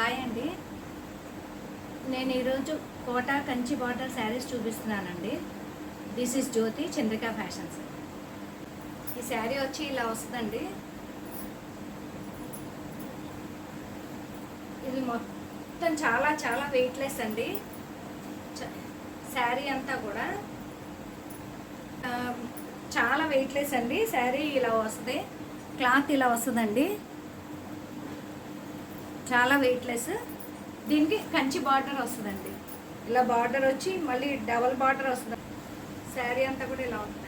Hi అండి. నేను ఈరోజు కోటా కంచి బార్డర్ శారీస్ చూపిస్తున్నానండి. This is Jyothi Chandrika fashions. ఈ శారీ వచ్చి ఇలా వస్తుందండి. ఇది మొత్తం చాలా చాలా వెయిట్లెస్ అండి. శారీ అంతా కూడా చాలా వెయిట్లెస్ అండి. శారీ ఇలా వస్తుంది, క్లాత్ ఇలా వస్తుందండి, చాలా వెయిట్లెస్. దీనికి కంచి బార్డర్ వస్తుందండి. ఇలా బార్డర్ వచ్చి మళ్ళీ డబల్ బార్డర్ వస్తుంది. శారీ అంతా కూడా ఇలా ఉంటుంది.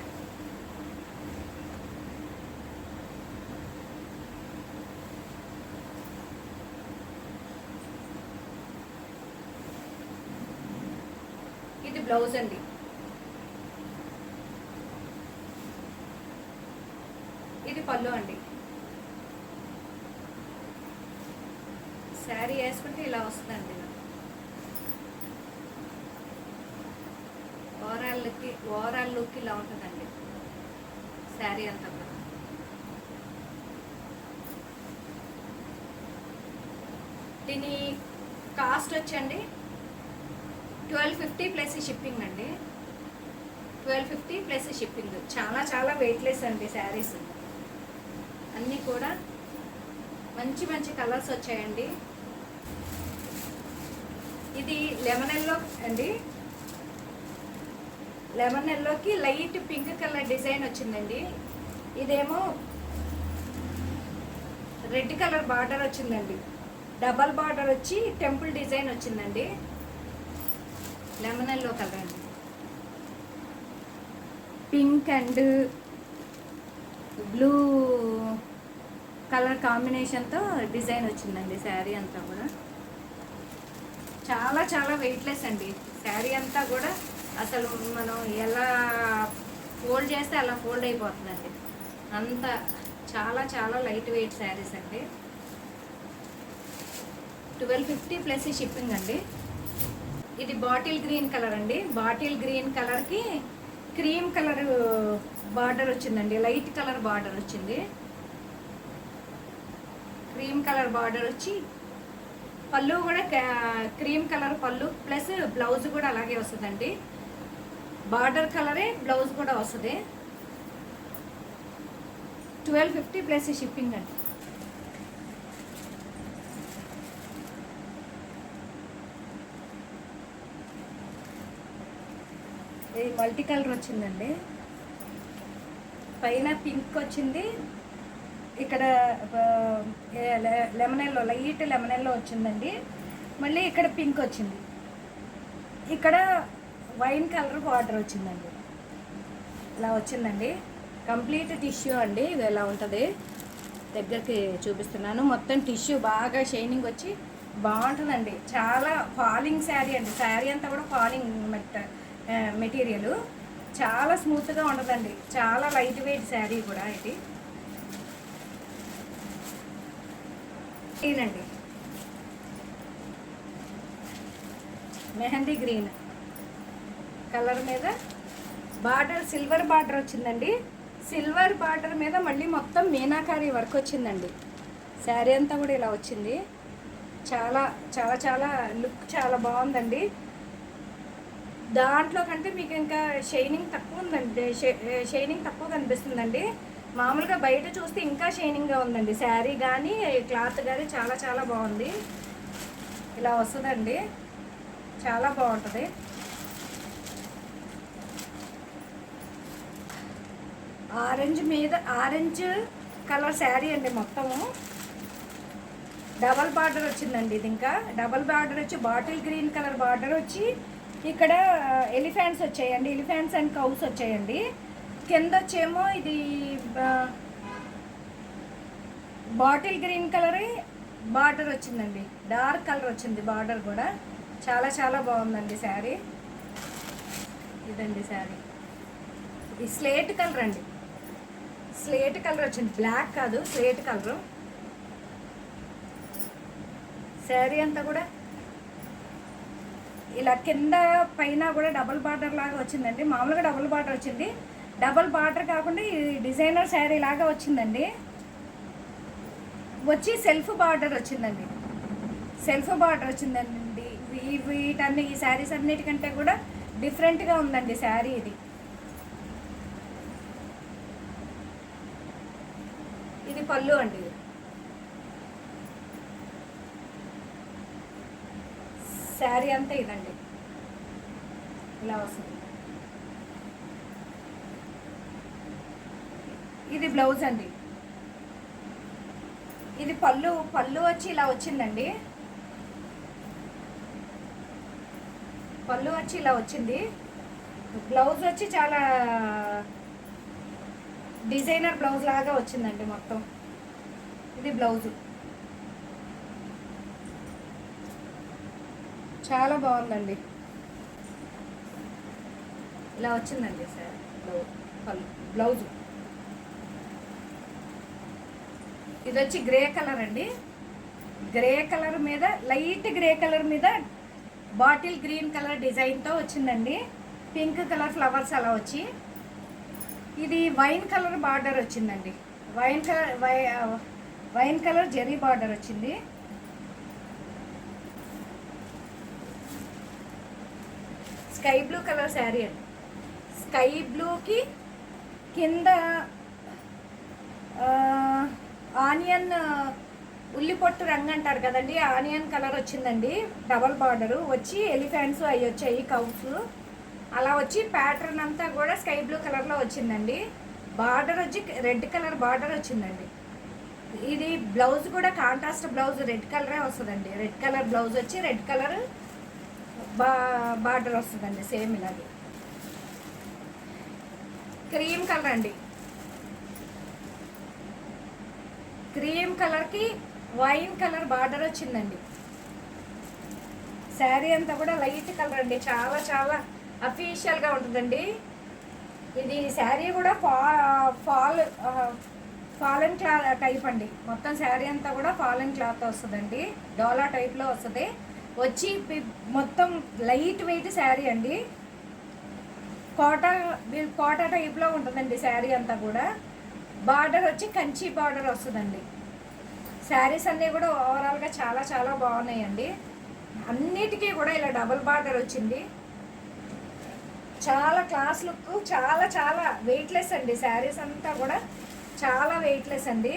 ఇది బ్లౌజ్ అండి. ఇది పళ్ళు అండి. శారీ వేసుకుంటే ఇలా వస్తుందండి. ఓవరాల్ లుక్ ఇలా ఉంటుందండి శారీ అంతా కూడా. దీని కాస్ట్ వచ్చండి 1250 ప్లస్ షిప్పింగ్ అండి. 1250 ప్లస్ షిప్పింగ్. చాలా చాలా వెయిట్లెస్ అండి శారీస్ అన్నీ కూడా. మంచి మంచి కలర్స్ వచ్చాయండి. ఇది లెమన్ ఎల్లో అండి. లెమన్ ఎల్లోకి లైట్ పింక్ కలర్ డిజైన్ వచ్చిందండి. ఇదేమో రెడ్ కలర్ బార్డర్ వచ్చిందండి. డబల్ బార్డర్ వచ్చి టెంపుల్ డిజైన్ వచ్చిందండి. లెమన్ ఎల్లో కలర్ అండి. పింక్ అండ్ బ్లూ కలర్ కాంబినేషన్తో డిజైన్ వచ్చిందండి శారీ అంతా కూడా. చాలా చాలా వెయిట్లెస్ అండి శారీ అంతా కూడా. అసలు మనం ఎలా ఫోల్డ్ చేస్తే అలా ఫోల్డ్ అయిపోతుందండి. అంత చాలా చాలా లైట్ వెయిట్ శారీస్ అండి. 1250 ప్లస్ షిప్పింగ్ అండి. ఇది బాటిల్ గ్రీన్ కలర్ అండి. బాటిల్ గ్రీన్ కలర్కి క్రీమ్ కలర్ బార్డర్ వచ్చిందండి. లైట్ కలర్ బార్డర్ వచ్చింది. క్రీమ్ కలర్ బార్డర్ వచ్చి పళ్ళు కూడా క్రీమ్ కలర్ పళ్ళు ప్లస్ బ్లౌజ్ కూడా అలాగే వస్తుందండి. బార్డర్ కలరే బ్లౌజ్ కూడా వస్తుంది. 1250 ప్లస్ షిప్పింగ్ అండి. ఇది మల్టీ కలర్ వచ్చిందండి. పైన పింక్ వచ్చింది. ఇక్కడ lemon yellow light lemon yellow వచ్చిందండి. మళ్ళీ ఇక్కడ పింక్ వచ్చింది. ఇక్కడ వైన్ కలర్ బార్డర్ వచ్చిందండి. ఇలా వచ్చిందండి. కంప్లీట్ టిష్యూ అండి. ఇది ఎలా ఉంటుంది దగ్గరికి చూపిస్తున్నాను. మొత్తం టిష్యూ బాగా షైనింగ్ వచ్చి బాగుంటుందండి. చాలా ఫాలింగ్ శారీ అండి. శారీ అంతా కూడా ఫాలింగ్ మెటీరియల్. చాలా స్మూత్గా ఉండదండి. చాలా లైట్ వెయిట్ శారీ కూడా ఇది. గ్రీన్ అండి. మెహందీ గ్రీన్ కలర్ మీద బార్డర్ సిల్వర్ బార్డర్ వచ్చిందండి. సిల్వర్ బార్డర్ మీద మళ్ళీ మొత్తం మీనాకారి వర్క్ వచ్చిందండి. శారీ అంతా కూడా ఇలా వచ్చింది. చాలా చాలా చాలా లుక్ చాలా బాగుందండి. దాంట్లో కంటే మీకు ఇంకా షైనింగ్ తక్కువ ఉందండి. షైనింగ్ తక్కువ కనిపిస్తుందండి. మామూలుగా బయట చూస్తే ఇంకా షైనింగ్గా ఉందండి. శారీ కానీ క్లాత్ కానీ చాలా చాలా బాగుంది. ఇలా వస్తుందండి. చాలా బాగుంటుంది. ఆరెంజ్ కలర్ శారీ అండి. మొత్తము డబల్ బార్డర్ వచ్చిందండి. ఇది ఇంకా డబల్ బార్డర్ వచ్చి బాటిల్ గ్రీన్ కలర్ బార్డర్ వచ్చి ఇక్కడ ఎలిఫెంట్స్ వచ్చాయండి. ఎలిఫెంట్స్ అండ్ కౌస్ వచ్చాయండి. కింద వచ్చేమో ఇది బాటిల్ గ్రీన్ కలర్ బార్డర్ వచ్చిందండి. డార్క్ కలర్ వచ్చింది బార్డర్ కూడా. చాలా చాలా బాగుందండి శారీ. ఇదండి శారీ. ఇది స్లేట్ కలర్ అండి. స్లేట్ కలర్ వచ్చింది. బ్లాక్ కాదు, స్లేట్ కలరు. శారీ అంతా కూడా ఇలా కింద పైన కూడా డబుల్ బార్డర్ లాగా వచ్చిందండి. మామూలుగా డబుల్ బార్డర్ వచ్చింది. డబల్ బార్డర్ కాకుండా ఈ డిజైనర్ శారీ లాగా వచ్చిందండి. వచ్చి సెల్ఫ్ బార్డర్ వచ్చిందండి. సెల్ఫ్ బార్డర్ వచ్చిందండి. వీటన్ని ఈ శారీస్ అన్నిటికంటే కూడా డిఫరెంట్గా ఉందండి శారీ ఇది. ఇది పళ్ళు అండి. శారీ అంతా ఇదండి, ఇలా వస్తుంది. ఇది బ్లౌజ్ అండి. ఇది పళ్ళు వచ్చి ఇలా వచ్చిందండి. పళ్ళు వచ్చి ఇలా వచ్చింది. బ్లౌజ్ వచ్చి చాలా డిజైనర్ బ్లౌజ్ లాగా వచ్చిందండి మొత్తం. ఇది బ్లౌజు చాలా బాగుందండి. ఇలా వచ్చిందండి సార్ బ్లౌజు. ఇది వచ్చి గ్రే కలర్ అండి. గ్రే కలర్ మీద లైట్ గ్రే కలర్ మీద బాటిల్ గ్రీన్ కలర్ డిజైన్తో వచ్చిందండి. పింక్ కలర్ ఫ్లవర్స్ అలా వచ్చి, ఇది వైన్ కలర్ బార్డర్ వచ్చిందండి. వైన్ కలర్ జెరీ బార్డర్ వచ్చింది. స్కై బ్లూ కలర్ శారీ అండి. స్కై బ్లూకి కింద ఆనియన్ ఉల్లిపొట్టు రంగు అంటారు కదండి, ఆనియన్ కలర్ వచ్చిందండి. డబల్ బార్డరు వచ్చి ఎలిఫెంట్స్ అవి వచ్చాయి, కౌస్ అలా వచ్చి ప్యాటర్న్ అంతా కూడా స్కై బ్లూ కలర్లో వచ్చిందండి. బార్డర్ వచ్చి రెడ్ కలర్ బార్డర్ వచ్చిందండి. ఇది బ్లౌజ్ కూడా కాంట్రాస్ట్ బ్లౌజ్ రెడ్ కలరే వస్తుందండి. రెడ్ కలర్ బ్లౌజ్ వచ్చి రెడ్ కలర్ బార్డర్ వస్తుందండి సేమ్ ఇలాగే. క్రీమ్ కలర్ అండి. క్రీమ్ కలర్కి వైన్ కలర్ బార్డర్ వచ్చిందండి. శారీ అంతా కూడా లైట్ కలర్ అండి, చాలా చాలా అఫీషియల్గా ఉంటుందండి. ఇది శారీ కూడా ఫాలెన్ క్లాత్ టైప్ అండి. మొత్తం శారీ అంతా కూడా ఫాలెన్ క్లాత్ వస్తుందండి, డోలా టైప్లో వస్తుంది. వచ్చి మొత్తం లైట్ వెయిట్ శారీ అండి. కోటా టైప్లో ఉంటుందండి శారీ అంతా కూడా. బార్డర్ వచ్చి కంచి బార్డర్ వస్తుందండి. శారీస్ అన్నీ కూడా ఓవరాల్గా చాలా చాలా బాగున్నాయండి. అన్నిటికీ కూడా ఇలా డబుల్ బార్డర్ వచ్చింది. చాలా క్లాస్ లుక్, చాలా చాలా వెయిట్లెస్ అండి. శారీస్ అంతా కూడా చాలా వెయిట్లెస్ అండి.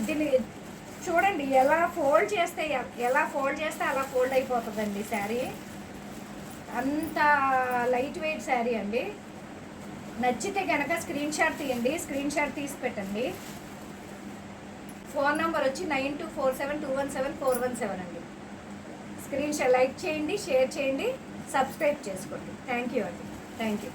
దీన్ని చూడండి ఎలా ఫోల్డ్ చేస్తే అలా ఫోల్డ్ అయిపోతుందండి శారీ. అంత లైట్ వెయిట్ శారీ అండి. నచ్చితే కనుక స్క్రీన్ షాట్ తీయండి, స్క్రీన్ షాట్ తీసి పెట్టండి. ఫోన్ నెంబర్ వచ్చి 9247217417 అండి. స్క్రీన్ షాట్ లైక్ చేయండి, షేర్ చేయండి, సబ్స్క్రైబ్ చేసుకోండి. థ్యాంక్ యూ అండి. Thank you.